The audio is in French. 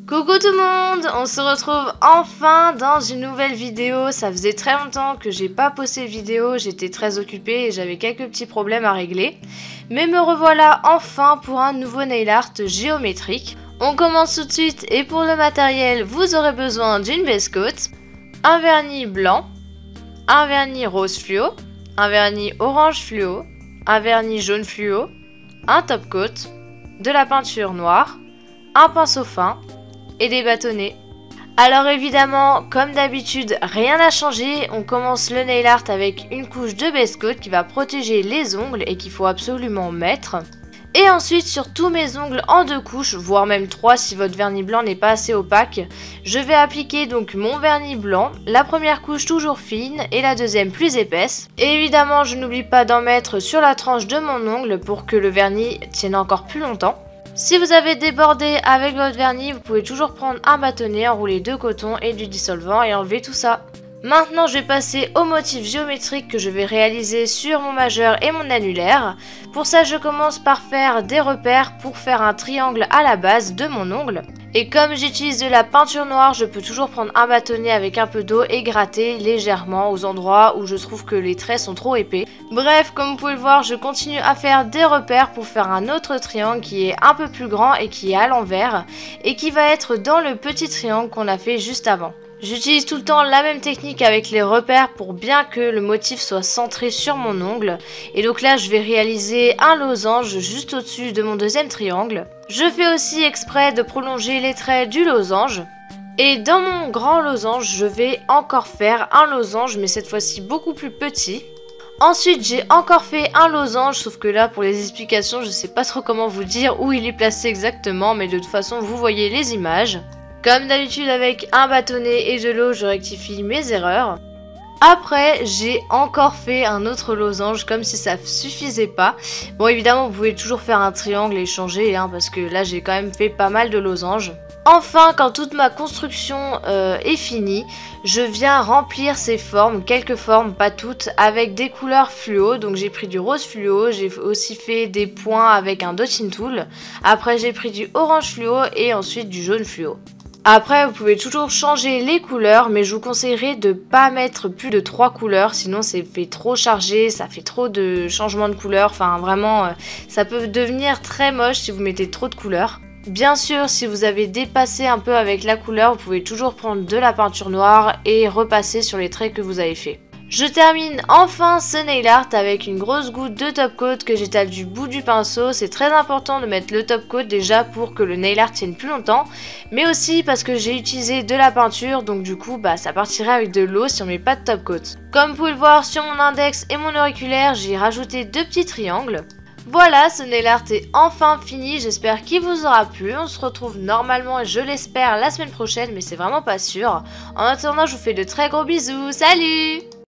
Coucou tout le monde, on se retrouve enfin dans une nouvelle vidéo. Ça faisait très longtemps que j'ai pas posté de vidéo, j'étais très occupée et j'avais quelques petits problèmes à régler. Mais me revoilà enfin pour un nouveau nail art géométrique. On commence tout de suite et pour le matériel, vous aurez besoin d'une base coat, un vernis blanc, un vernis rose fluo, un vernis orange fluo, un vernis jaune fluo, un top coat, de la peinture noire, un pinceau fin et des bâtonnets. Alors évidemment, comme d'habitude, rien n'a changé. On commence le nail art avec une couche de base coat qui va protéger les ongles et qu'il faut absolument mettre. Et ensuite sur tous mes ongles en 2 couches, voire même 3 si votre vernis blanc n'est pas assez opaque, je vais appliquer donc mon vernis blanc, la première couche toujours fine et la deuxième plus épaisse. Et évidemment je n'oublie pas d'en mettre sur la tranche de mon ongle pour que le vernis tienne encore plus longtemps. Si vous avez débordé avec votre vernis, vous pouvez toujours prendre un bâtonnet, enrouler de coton et du dissolvant et enlever tout ça. Maintenant, je vais passer au motif géométrique que je vais réaliser sur mon majeur et mon annulaire. Pour ça, je commence par faire des repères pour faire un triangle à la base de mon ongle. Et comme j'utilise de la peinture noire, je peux toujours prendre un bâtonnet avec un peu d'eau et gratter légèrement aux endroits où je trouve que les traits sont trop épais. Bref, comme vous pouvez le voir, je continue à faire des repères pour faire un autre triangle qui est un peu plus grand et qui est à l'envers et qui va être dans le petit triangle qu'on a fait juste avant. J'utilise tout le temps la même technique avec les repères pour bien que le motif soit centré sur mon ongle. Et donc là, je vais réaliser un losange juste au-dessus de mon deuxième triangle. Je fais aussi exprès de prolonger les traits du losange. Et dans mon grand losange, je vais encore faire un losange, mais cette fois-ci beaucoup plus petit. Ensuite, j'ai encore fait un losange, sauf que là, pour les explications, je sais pas trop comment vous dire où il est placé exactement, mais de toute façon, vous voyez les images. Comme d'habitude avec un bâtonnet et de l'eau, je rectifie mes erreurs. Après, j'ai encore fait un autre losange comme si ça suffisait pas. Bon, évidemment, vous pouvez toujours faire un triangle et changer, parce que là, j'ai quand même fait pas mal de losanges. Enfin, quand toute ma construction est finie, je viens remplir ces formes, quelques formes, pas toutes, avec des couleurs fluo. Donc j'ai pris du rose fluo, j'ai aussi fait des points avec un dotting tool. Après, j'ai pris du orange fluo et ensuite du jaune fluo. Après, vous pouvez toujours changer les couleurs, mais je vous conseillerais de ne pas mettre plus de 3 couleurs, sinon c'est fait trop chargé, ça fait trop de changements de couleurs, enfin vraiment, ça peut devenir très moche si vous mettez trop de couleurs. Bien sûr, si vous avez dépassé un peu avec la couleur, vous pouvez toujours prendre de la peinture noire et repasser sur les traits que vous avez fait. Je termine enfin ce nail art avec une grosse goutte de top coat que j'étale du bout du pinceau. C'est très important de mettre le top coat déjà pour que le nail art tienne plus longtemps, mais aussi parce que j'ai utilisé de la peinture, donc du coup ça partirait avec de l'eau si on met pas de top coat. Comme vous pouvez le voir sur mon index et mon auriculaire, j'ai rajouté 2 petits triangles. Voilà, ce nail art est enfin fini, j'espère qu'il vous aura plu. On se retrouve normalement, je l'espère, la semaine prochaine, mais c'est vraiment pas sûr. En attendant, je vous fais de très gros bisous, salut!